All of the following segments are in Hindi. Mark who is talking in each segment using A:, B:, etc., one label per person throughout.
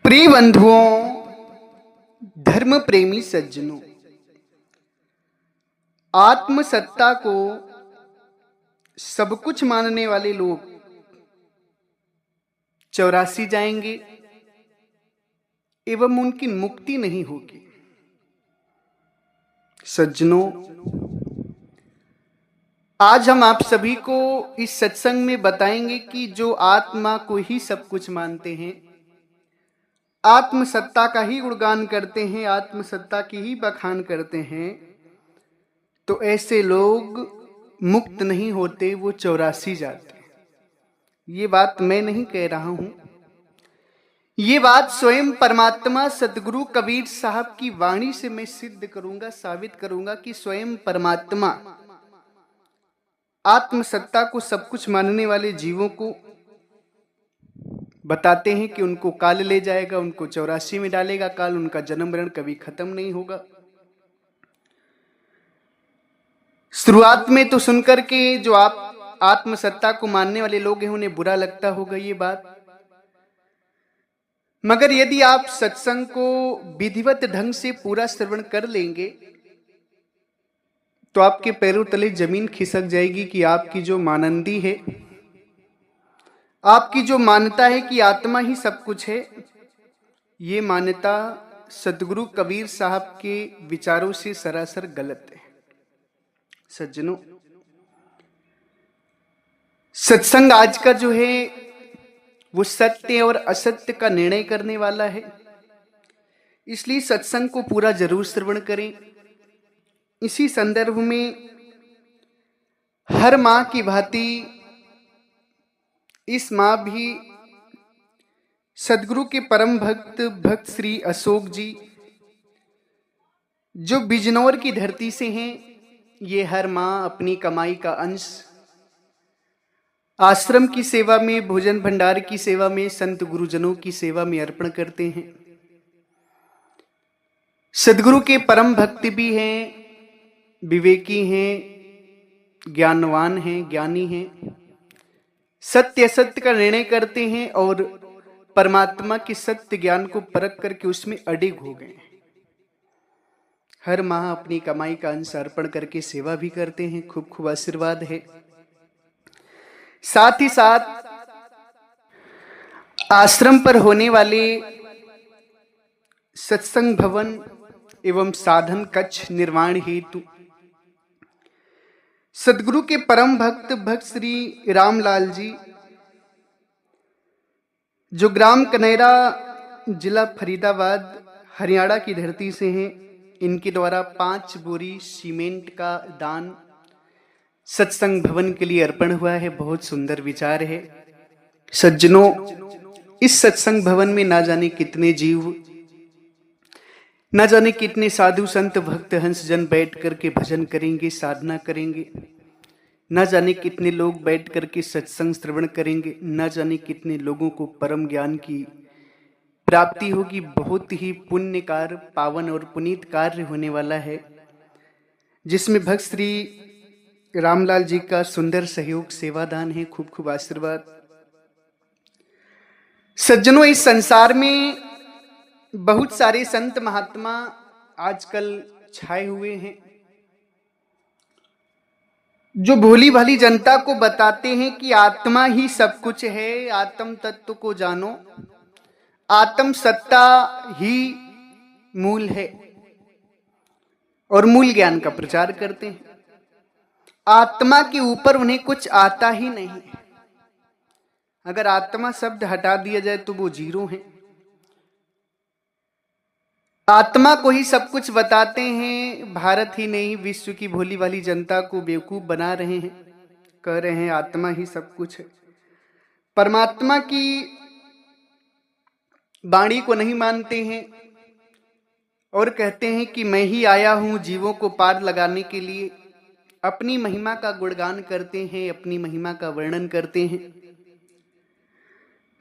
A: प्रिय बंधुओं, धर्म प्रेमी सज्जनों, आत्मसत्ता को सब कुछ मानने वाले लोग 84 जाएंगे एवं उनकी मुक्ति नहीं होगी। सज्जनों, आज हम आप सभी को इस सत्संग में बताएंगे कि जो आत्मा को ही सब कुछ मानते हैं, आत्मसत्ता का ही गुणगान करते हैं, आत्मसत्ता की ही बखान करते हैं, तो ऐसे लोग मुक्त नहीं होते, वो 84 जाते हैं। ये बात मैं नहीं कह रहा हूं, ये बात स्वयं परमात्मा सदगुरु कबीर साहब की वाणी से मैं सिद्ध करूंगा, साबित करूंगा कि स्वयं परमात्मा आत्मसत्ता को सब कुछ मानने वाले जीवों को बताते हैं कि उनको काल ले जाएगा, उनको 84 में डालेगा काल, उनका जन्म मरण कभी खत्म नहीं होगा। शुरुआत में तो सुनकर के जो आप आत्मसत्ता को मानने वाले लोग हैं उन्हें बुरा लगता होगा ये बात, मगर यदि आप सत्संग को विधिवत ढंग से पूरा श्रवण कर लेंगे तो आपके पैरों तले जमीन खिसक जाएगी कि आपकी जो मानंदी है, आपकी जो मान्यता है कि आत्मा ही सब कुछ है, ये मान्यता सदगुरु कबीर साहब के विचारों से सरासर गलत है। सज्जनों, सत्संग आज का जो है वो सत्य और असत्य का निर्णय करने वाला है, इसलिए सत्संग को पूरा जरूर श्रवण करें। इसी संदर्भ में हर मां की भांति इस मां भी सदगुरु के परम भक्त श्री अशोक जी, जो बिजनौर की धरती से हैं, ये हर मां अपनी कमाई का अंश आश्रम की सेवा में, भोजन भंडार की सेवा में, संत गुरुजनों की सेवा में अर्पण करते हैं। सदगुरु के परम भक्त भी हैं, विवेकी हैं, ज्ञानवान हैं, ज्ञानी हैं, सत्य असत्य का निर्णय करते हैं और परमात्मा के सत्य ज्ञान को परख करके उसमें अडिग हो गए। हर माह अपनी कमाई का अंश अर्पण करके सेवा भी करते हैं, खूब खूब आशीर्वाद है। साथ ही साथ आश्रम पर होने वाले सत्संग भवन एवं साधन कक्ष निर्माण हेतु सदगुरु के परम भक्त श्री रामलाल जी, जो ग्राम कनेरा, जिला फरीदाबाद, हरियाणा की धरती से हैं, इनके द्वारा 5 बोरी सीमेंट का दान सत्संग भवन के लिए अर्पण हुआ है। बहुत सुंदर विचार है। सज्जनों, इस सत्संग भवन में ना जाने कितने जीव, ना जाने कितने साधु संत भक्त हंस जन बैठ करके भजन करेंगे, साधना करेंगे, ना जाने कितने लोग बैठ करके सत्संग श्रवण करेंगे, ना जाने कितने लोगों को परम ज्ञान की प्राप्ति होगी। बहुत ही पुण्य कार्य, पावन और पुनीत कार्य होने वाला है, जिसमें भक्त श्री रामलाल जी का सुंदर सहयोग, सेवादान है। खूब खूब आशीर्वाद। सज्जनों, इस संसार में बहुत सारे संत महात्मा आजकल छाए हुए हैं, जो भोली भाली जनता को बताते हैं कि आत्मा ही सब कुछ है, आत्म तत्व को जानो, आत्म सत्ता ही मूल है, और मूल ज्ञान का प्रचार करते हैं। आत्मा के ऊपर उन्हें कुछ आता ही नहीं। अगर आत्मा शब्द हटा दिया जाए तो वो जीरो है। आत्मा को ही सब कुछ बताते हैं। भारत ही नहीं, विश्व की भोली भाली जनता को बेवकूफ बना रहे हैं, कह रहे हैं आत्मा ही सब कुछ है। परमात्मा की वाणी को नहीं मानते हैं और कहते हैं कि मैं ही आया हूं जीवों को पार लगाने के लिए। अपनी महिमा का गुणगान करते हैं, अपनी महिमा का वर्णन करते हैं,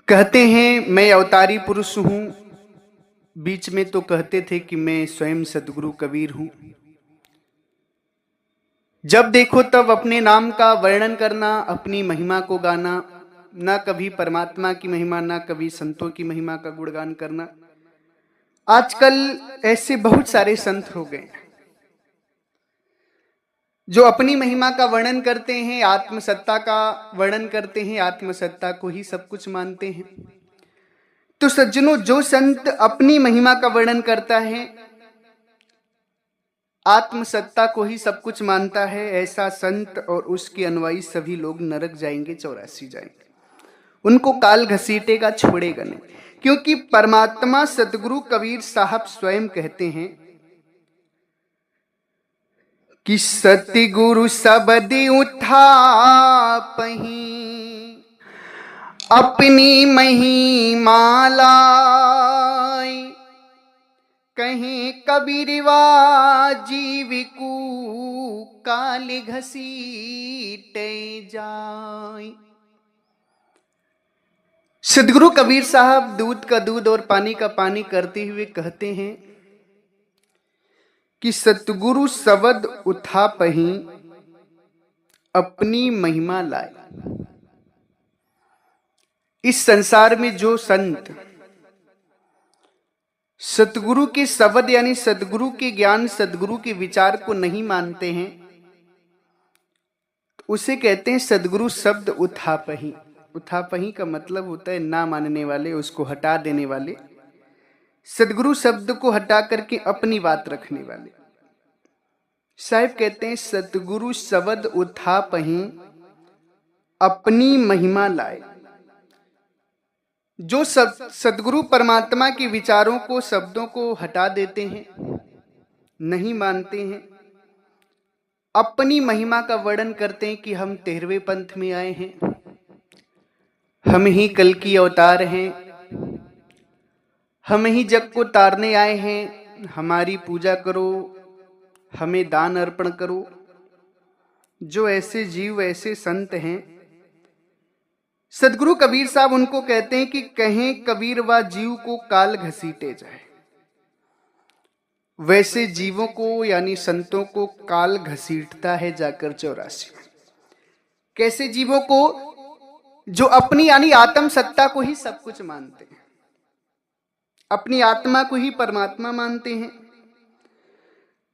A: कहते हैं मैं अवतारी पुरुष हूं। बीच में तो कहते थे कि मैं स्वयं सदगुरु कबीर हूं। जब देखो तब अपने नाम का वर्णन करना, अपनी महिमा को गाना, ना कभी परमात्मा की महिमा, ना कभी संतों की महिमा का गुणगान करना। आजकल ऐसे बहुत सारे संत हो गए जो अपनी महिमा का वर्णन करते हैं, आत्मसत्ता का वर्णन करते हैं, आत्मसत्ता को ही सब कुछ मानते हैं। तो सज्जनों, जो संत अपनी महिमा का वर्णन करता है, आत्मसत्ता को ही सब कुछ मानता है, ऐसा संत और उसके अनुयायी सभी लोग नरक जाएंगे, 84 जाएंगे। उनको काल घसीटेगा, छोड़ेगा नहीं। क्योंकि परमात्मा सतगुरु कबीर साहब स्वयं कहते हैं कि सतगुरु शब्द उठापहि अपनी महिमा लाई, कहीं कबीरवा जीव को काल घसीटे जाए। सदगुरु कबीर साहब दूध का दूध और पानी का पानी करते हुए कहते हैं कि सतगुरु शब्द उठापहि अपनी महिमा लाए। इस संसार में जो संत सतगुरु के शब्द यानी सतगुरु के ज्ञान, सतगुरु के विचार को नहीं मानते हैं, उसे कहते हैं सतगुरु शब्द उठापहि। उठापहि का मतलब होता है ना मानने वाले, उसको हटा देने वाले। सतगुरु शब्द को हटा करके अपनी बात रखने वाले। साहिब कहते हैं सतगुरु शब्द उठापहि अपनी महिमा लाए। जो सतगुरु परमात्मा के विचारों को, शब्दों को हटा देते हैं, नहीं मानते हैं, अपनी महिमा का वर्णन करते हैं कि हम 13वें पंथ में आए हैं, हम ही कल की अवतार हैं, हम ही जग को तारने आए हैं, हमारी पूजा करो, हमें दान अर्पण करो। जो ऐसे जीव, ऐसे संत हैं, सदगुरु कबीर साहब उनको कहते हैं कि कहें कबीर व जीव को काल घसीटे जाए। वैसे जीवों को यानी संतों को काल घसीटता है जाकर 84। कैसे जीवों को? जो अपनी यानी आत्म सत्ता को ही सब कुछ मानते हैं, अपनी आत्मा को ही परमात्मा मानते हैं,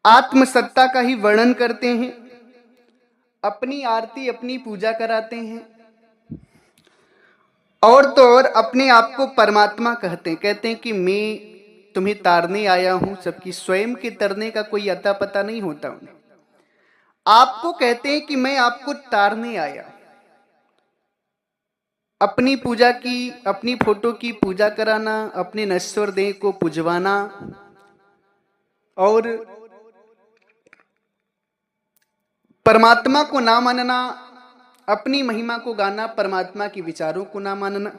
A: आत्म सत्ता का ही वर्णन करते हैं, अपनी आरती, अपनी पूजा कराते हैं, और तो और अपने आप को परमात्मा कहते हैं कि मैं तुम्हें तारने आया हूं। सबकी स्वयं के तरने का कोई अता पता नहीं होता उन्हें। आपको कहते हैं कि मैं आपको तारने आया। अपनी पूजा की, अपनी फोटो की पूजा कराना, अपने नश्वर देह को पुजवाना और परमात्मा को ना मानना, अपनी महिमा को गाना, परमात्मा के विचारों को ना मानना।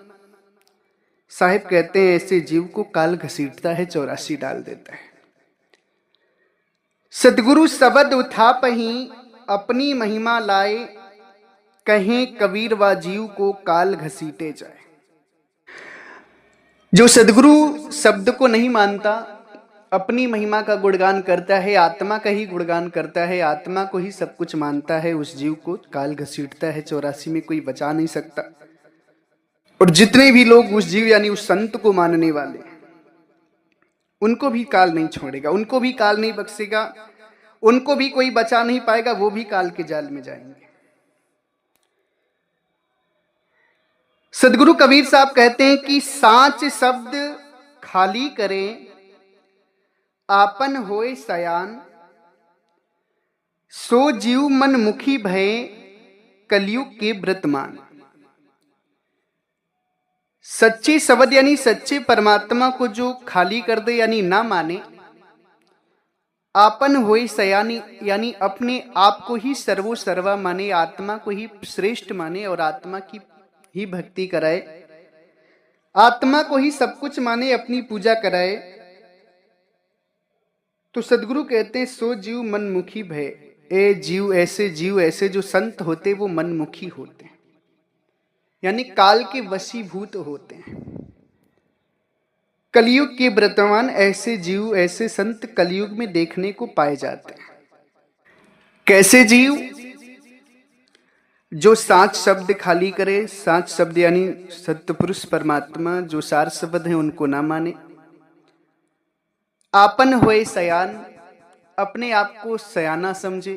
A: साहिब कहते हैं ऐसे जीव को काल घसीटता है, 84 डाल देता है। सतगुरु शब्द उठापहि अपनी महिमा लाए, कहें कबीर व जीव को काल घसीटे जाए। जो सदगुरु शब्द को नहीं मानता, अपनी महिमा का गुणगान करता है, आत्मा का ही गुणगान करता है, आत्मा को ही सब कुछ मानता है, उस जीव को काल घसीटता है, 84 में कोई बचा नहीं सकता। और जितने भी लोग उस जीव यानी उस संत को मानने वाले, उनको भी काल नहीं छोड़ेगा, उनको भी काल नहीं बख्शेगा, उनको भी कोई बचा नहीं पाएगा, वो भी काल के जाल में जाएंगे। सदगुरु कबीर साहब कहते हैं कि सांच शब्द खाली करें, आपन होए सयान, सो जीव मन मुखी भय, कलयुग के व्रतमान। सच्चे शब्द यानी सच्चे परमात्मा को जो खाली कर दे यानी ना माने, आपन होए सयानी यानी अपने आप को ही सर्वो सर्वा माने, आत्मा को ही श्रेष्ठ माने और आत्मा की ही भक्ति कराए, आत्मा को ही सब कुछ माने, अपनी पूजा कराए, तो सदगुरु कहते हैं सो जीव मनमुखी भय। ए जीव, ऐसे जीव, ऐसे जो संत होते वो मनमुखी होते हैं, यानी काल के वशीभूत होते हैं। कलयुग के व्रतवान ऐसे जीव, ऐसे संत कलयुग में देखने को पाए जाते हैं। कैसे जीव? जो सात शब्द खाली करे, सात शब्द यानी सत्पुरुष परमात्मा जो सार शब्द है उनको ना माने। आपन होए सयान, अपने आप को सयाना समझे,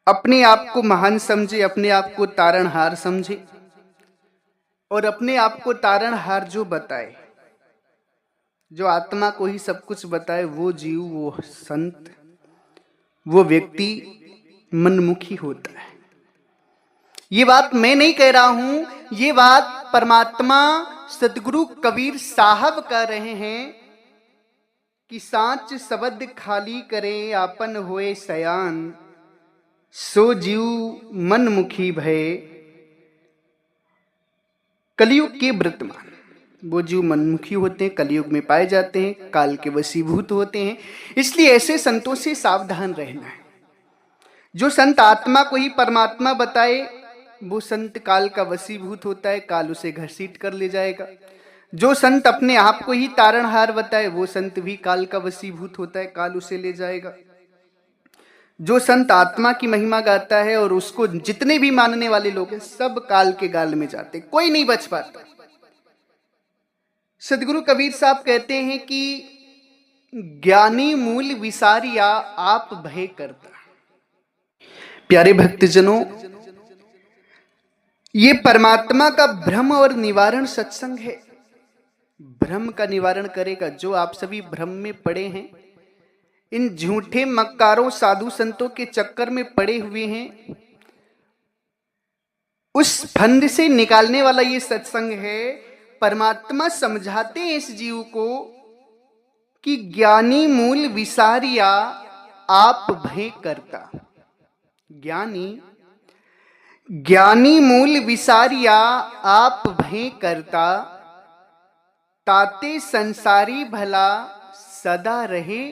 A: अपने आप को महान समझे, अपने आप को तारणहार समझे, और अपने आप को तारणहार जो बताए, जो आत्मा को ही सब कुछ बताए, वो जीव, वो संत, वो व्यक्ति मनमुखी होता है। ये बात मैं नहीं कह रहा हूं, ये बात परमात्मा सदगुरु कबीर साहब कह रहे हैं कि साच शब्द खाली करे, आपन होए सयान, सो जीव मनमुखी भय, कलयुग के वर्तमान। वो जीव मनमुखी होते हैं, कलयुग में पाए जाते हैं, काल के वशीभूत होते हैं। इसलिए ऐसे संतों से सावधान रहना है। जो संत आत्मा को ही परमात्मा बताए, वो संत काल का वशीभूत होता है, काल उसे घसीट कर ले जाएगा। जो संत अपने आप को ही तारणहार बताए, वो संत भी काल का वशीभूत होता है, काल उसे ले जाएगा। जो संत आत्मा की महिमा गाता है और उसको जितने भी मानने वाले लोग हैं, सब काल के गाल में जाते, कोई नहीं बच पाता। सदगुरु कबीर साहब कहते हैं कि ज्ञानी मूल विसारिया, आप भय करता। प्यारे भक्तजनों, ये परमात्मा का भ्रम और निवारण सत्संग है। भ्रम का निवारण करेगा। जो आप सभी भ्रम में पड़े हैं, इन झूठे मक्कारों साधु संतों के चक्कर में पड़े हुए हैं, उस फंद से निकालने वाला ये सत्संग है। परमात्मा समझाते हैं इस जीव को कि ज्ञानी मूल विसारिया, आप भय करता। ज्ञानी मूल विसारिया, आप भय करता, ताते संसारी भला सदा रहे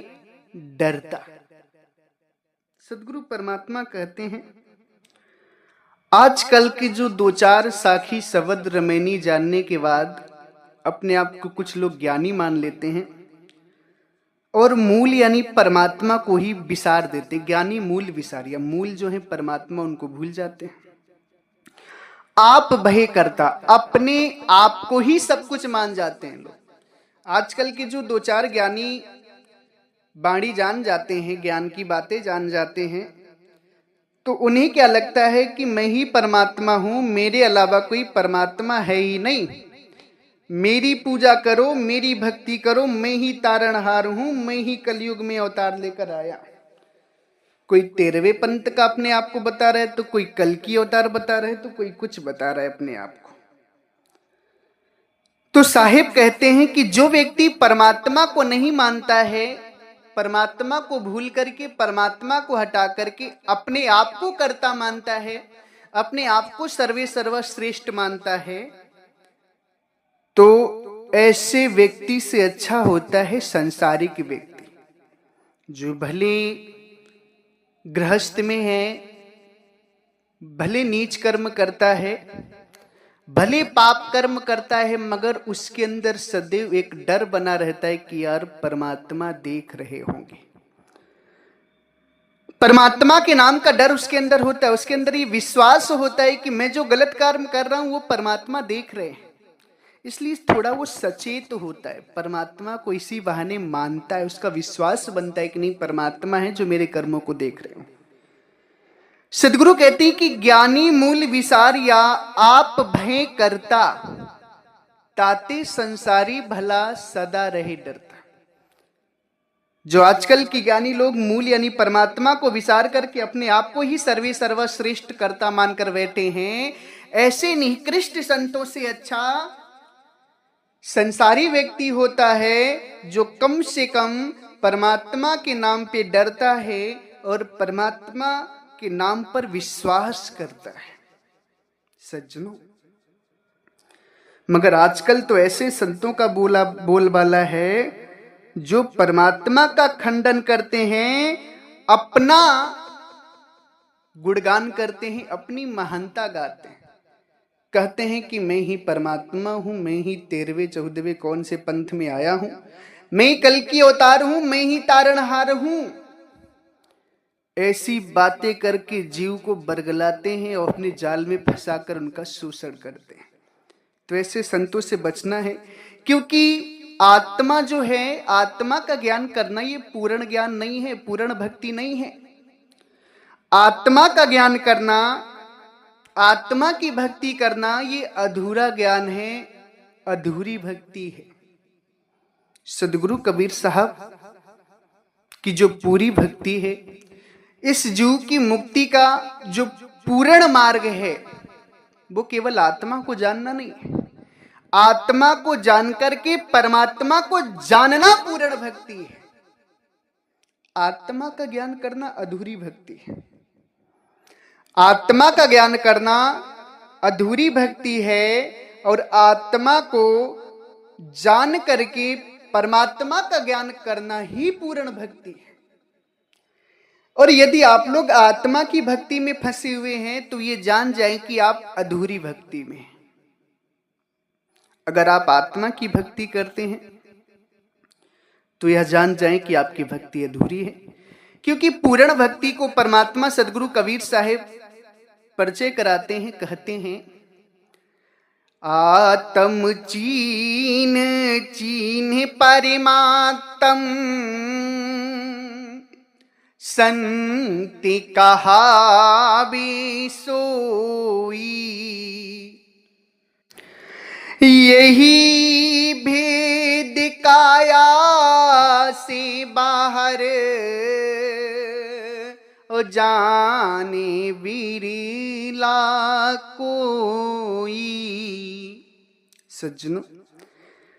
A: डरता। सदगुरु परमात्मा कहते हैं, आजकल के जो दो चार साखी शब्द रमैनी जानने के बाद अपने आप को कुछ लोग ज्ञानी मान लेते हैं और मूल यानी परमात्मा को ही विसार देते। ज्ञानी मूल विसारिया, मूल जो है परमात्मा, उनको भूल जाते हैं। आप भय करता, अपने आप को ही सब कुछ मान जाते हैं लोग। आजकल के जो दो चार ज्ञानी बाणी जान जाते हैं, ज्ञान की बातें जान जाते हैं, तो उन्हें क्या लगता है कि मैं ही परमात्मा हूं, मेरे अलावा कोई परमात्मा है ही नहीं, मेरी पूजा करो, मेरी भक्ति करो, मैं ही तारणहार हूं, मैं ही कलयुग में अवतार लेकर आया। कोई 13वें पंथ का अपने आप को बता रहा है, तो कोई कल की अवतार बता रहे, तो कोई कुछ बता रहा है अपने आप को। तो साहिब कहते हैं कि जो व्यक्ति परमात्मा को नहीं मानता है, परमात्मा को भूल करके, परमात्मा को हटा करके अपने आप को कर्ता मानता है, अपने आप को सर्वे सर्वश्रेष्ठ मानता है, तो ऐसे व्यक्ति से अच्छा होता है संसारिक व्यक्ति, जो भले गृहस्थ में है, भले नीच कर्म करता है, भले पाप कर्म करता है, मगर उसके अंदर सदैव एक डर बना रहता है कि यार परमात्मा देख रहे होंगे। परमात्मा के नाम का डर उसके अंदर होता है। उसके अंदर ये विश्वास होता है कि मैं जो गलत कर्म कर रहा हूं वो परमात्मा देख रहे हैं, इसलिए थोड़ा वो सचेत होता है, परमात्मा को इसी बहाने मानता है। उसका विश्वास बनता है कि नहीं, परमात्मा है जो मेरे कर्मों को देख रहे हो। सदगुरु कहते हैं कि ज्ञानी मूल विसारिया, आप भय करता, ताते संसारी भला सदा रहे डरता। जो आजकल के ज्ञानी लोग मूल यानी परमात्मा को विसार करके अपने आप को ही सर्वे सर्वश्रेष्ठ कर्ता मानकर बैठे हैं, ऐसे निकृष्ट संतों से अच्छा संसारी व्यक्ति होता है जो कम से कम परमात्मा के नाम पे डरता है और परमात्मा के नाम पर विश्वास करता है। सज्जनों, मगर आजकल तो ऐसे संतों का बोलबाला है जो परमात्मा का खंडन करते हैं, अपना गुणगान करते हैं, अपनी महानता गाते हैं, कहते हैं कि मैं ही परमात्मा हूं, मैं ही 13वें 14वें कौन से पंथ में आया हूं, मैं कल की अवतार हूं, मैं ही तारणहार हूं। ऐसी बातें करके जीव को बरगलाते हैं और अपने जाल में फंसाकर उनका शोषण करते हैं। तो ऐसे संतों से बचना है, क्योंकि आत्मा जो है, आत्मा का ज्ञान करना ये पूर्ण ज्ञान नहीं है, पूर्ण भक्ति नहीं है। आत्मा का ज्ञान करना, आत्मा की भक्ति करना ये अधूरा ज्ञान है, अधूरी भक्ति है। सदगुरु कबीर साहब की जो पूरी भक्ति है, इस जीव की मुक्ति का जो पूर्ण मार्ग है, वो केवल आत्मा को जानना नहीं है। आत्मा को जानकर के परमात्मा को जानना पूर्ण भक्ति है। आत्मा का ज्ञान करना अधूरी भक्ति है। आत्मा का ज्ञान करना अधूरी भक्ति है और आत्मा को जान करके परमात्मा का ज्ञान करना ही पूर्ण भक्ति है। और यदि आप लोग आत्मा की भक्ति में फंसे हुए हैं तो ये जान जाएं कि आप अधूरी भक्ति में हैं। अगर आप आत्मा की भक्ति करते हैं तो यह जान जाएं कि आपकी भक्ति अधूरी है, क्योंकि पूर्ण भक्ति को परमात्मा सदगुरु कबीर साहिब परिचय कराते हैं, कहते हैं आत्म चीन चीन परमात्म संत कहावे सोई, यही भेद काया से बाहर जाने विरला कोई। सज्जनों,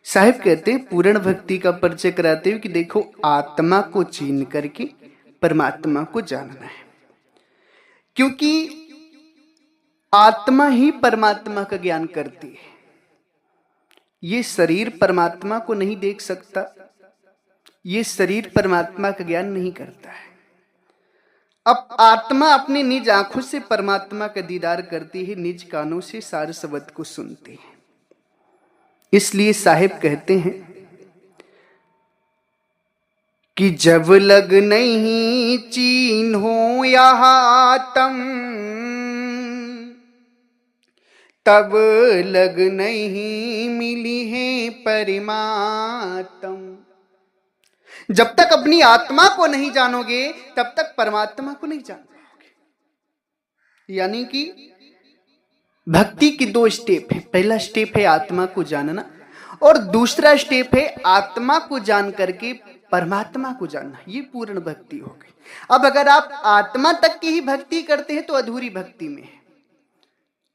A: साहिब कहते हैं पूर्ण भक्ति का परिचय कराते हुए कि देखो, आत्मा को चीन करके परमात्मा को जानना है, क्योंकि आत्मा ही परमात्मा का ज्ञान करती है। ये शरीर परमात्मा को नहीं देख सकता, ये शरीर परमात्मा का ज्ञान नहीं करता है। अब आत्मा अपनी निज आंखों से परमात्मा का दीदार करती है, निज कानों से सार शब्द को सुनती है। इसलिए साहिब कहते हैं कि जब लग नहीं चीन्हो यहाँ तम, तब लग नहीं मिली है परमात्म। जब तक अपनी आत्मा को नहीं जानोगे तब तक परमात्मा को नहीं जान पाओगे। यानी कि भक्ति की दो स्टेप है। पहला स्टेप है आत्मा को जानना और दूसरा स्टेप है आत्मा को जान करके परमात्मा को जानना। ये पूर्ण भक्ति हो गई। अब अगर आप आत्मा तक की ही भक्ति करते हैं तो अधूरी भक्ति में है।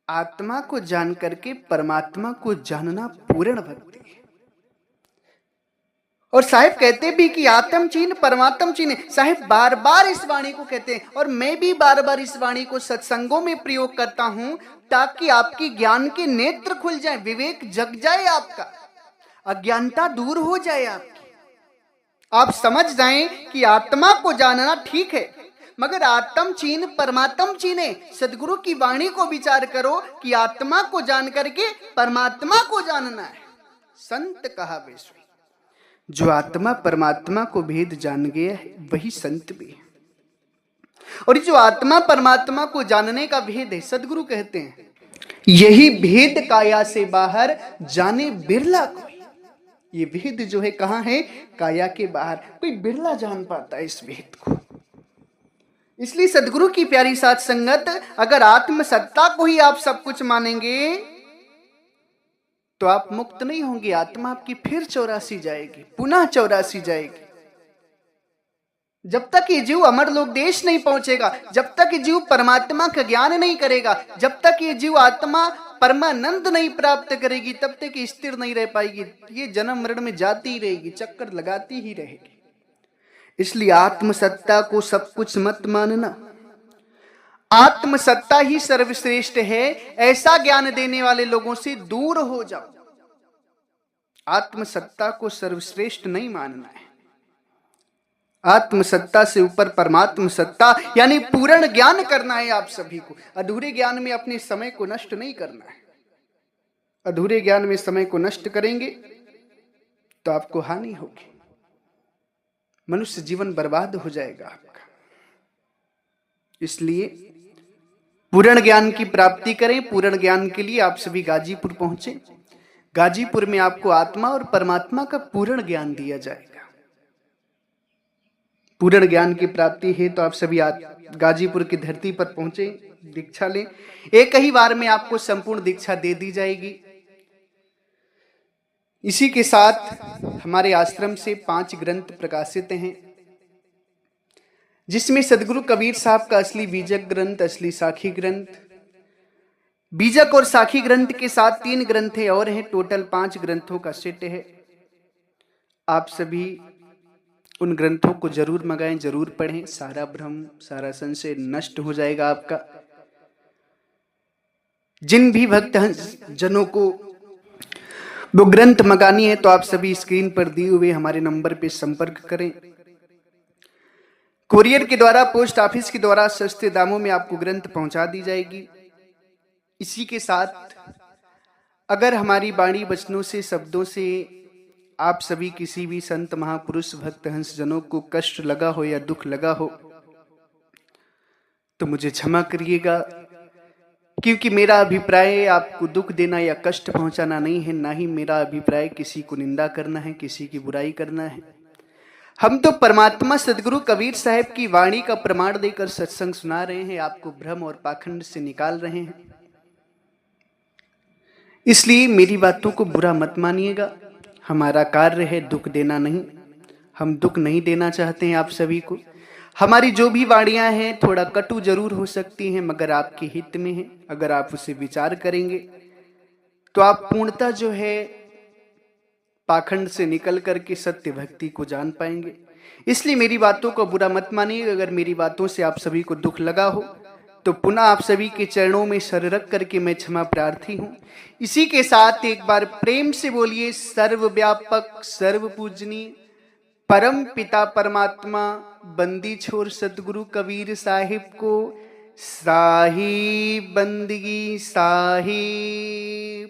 A: आत्मा को जान करके परमात्मा को जानना पूर्ण भक्ति है। और साहिब कहते भी कि आत्म चीन परमात्म चीन। साहिब बार बार इस वाणी को कहते हैं और मैं भी बार बार इस वाणी को सत्संगों में प्रयोग करता हूं, ताकि आपकी ज्ञान के नेत्र खुल जाए, विवेक जग जाए, आपका अज्ञानता दूर हो जाए, आपकी आप समझ जाएं कि आत्मा को जानना ठीक है, मगर आत्म चीन परमात्म चीने। सदगुरु की वाणी को विचार करो कि आत्मा को जान करके परमात्मा को जानना है। संत कहा वैसे, जो आत्मा परमात्मा को भेद जान गया है वही संत भी है। और जो आत्मा परमात्मा को जानने का भेद है, सदगुरु कहते हैं यही भेद काया से बाहर जाने बिरला कोई। ये भेद जो है कहाँ है? काया के बाहर। कोई बिरला जान पाता है इस भेद को। इसलिए सदगुरु की प्यारी साथ संगत, अगर आत्म सत्ता को ही आप सब कुछ मानेंगे तो आप मुक्त नहीं होंगे। आत्मा आपकी फिर 84 जाएगी, पुनः 84 जाएगी। जब तक ये जीव अमर लोक देश नहीं पहुंचेगा, जब तक ये जीव परमात्मा का ज्ञान नहीं करेगा, जब तक ये जीव आत्मा परमानंद नहीं प्राप्त करेगी, तब तक ये स्थिर नहीं रह पाएगी। ये जन्म मरण में जाती ही रहेगी, चक्कर लगाती ही रहेगी। इसलिए आत्मसत्ता को सब कुछ मत मानना। आत्मसत्ता ही सर्वश्रेष्ठ है। ऐसा ज्ञान देने वाले लोगों से दूर हो जाओ। आत्मसत्ता को सर्वश्रेष्ठ नहीं मानना है। आत्मसत्ता से ऊपर परमात्म सत्ता यानी पूर्ण ज्ञान करना है आप सभी को। अधूरे ज्ञान में अपने समय को नष्ट नहीं करना है। अधूरे ज्ञान में समय को नष्ट करेंगे तो आपको हानि होगी, मनुष्य जीवन बर्बाद हो जाएगा आपका। इसलिए पूर्ण ज्ञान की प्राप्ति करें। पूर्ण ज्ञान के लिए आप सभी गाजीपुर पहुंचे। गाजीपुर में आपको आत्मा और परमात्मा का पूर्ण ज्ञान दिया जाएगा। पूर्ण ज्ञान की प्राप्ति है तो आप सभी गाजीपुर की धरती पर पहुंचे, दीक्षा लें। एक ही बार में आपको संपूर्ण दीक्षा दे दी जाएगी। इसी के साथ हमारे आश्रम से 5 ग्रंथ प्रकाशित हैं, जिसमें सदगुरु कबीर साहब का असली बीजक ग्रंथ, असली साखी ग्रंथ, बीजक और साखी ग्रंथ के साथ 3 ग्रंथ और हैं। टोटल 5 ग्रंथों का सेट है। आप सभी उन ग्रंथों को जरूर मंगाएं, जरूर पढ़ें। सारा भ्रम, सारा संशय नष्ट हो जाएगा आपका। जिन भी भक्त जनों को वो ग्रंथ मंगानी है तो आप सभी स्क्रीन पर दिए हुए हमारे नंबर पर संपर्क करें। कुरियर के द्वारा, पोस्ट ऑफिस के द्वारा सस्ते दामों में आपको ग्रंथ पहुंचा दी जाएगी। इसी के साथ अगर हमारी वाणी वचनों से, शब्दों से आप सभी किसी भी संत महापुरुष भक्त हंस जनों को कष्ट लगा हो या दुख लगा हो तो मुझे क्षमा करिएगा, क्योंकि मेरा अभिप्राय आपको दुख देना या कष्ट पहुंचाना नहीं है। ना ही मेरा अभिप्राय किसी को निंदा करना है, किसी की बुराई करना है। हम तो परमात्मा सदगुरु कबीर साहब की वाणी का प्रमाण देकर सत्संग सुना रहे हैं, आपको भ्रम और पाखंड से निकाल रहे हैं। इसलिए मेरी बातों को बुरा मत मानिएगा। हमारा कार्य है दुख देना नहीं। हम दुख नहीं देना चाहते हैं आप सभी को। हमारी जो भी वाणियां हैं थोड़ा कटु जरूर हो सकती हैं, मगर आपके हित में है। अगर आप उसे विचार करेंगे तो आप पूर्णतः जो है पाखंड से निकल करके सत्य भक्ति को जान पाएंगे। इसलिए मेरी बातों को बुरा मत मानिए। अगर मेरी बातों से आप सभी को दुख लगा हो तो पुनः आप सभी के चरणों में सर रख करके मैं क्षमा प्रार्थी हूं। इसी के साथ एक बार प्रेम से बोलिए, सर्वव्यापक सर्व पूजनीय परम पिता परमात्मा बंदी छोर सतगुरु कबीर साहिब को साहिब बंदगी साहिब।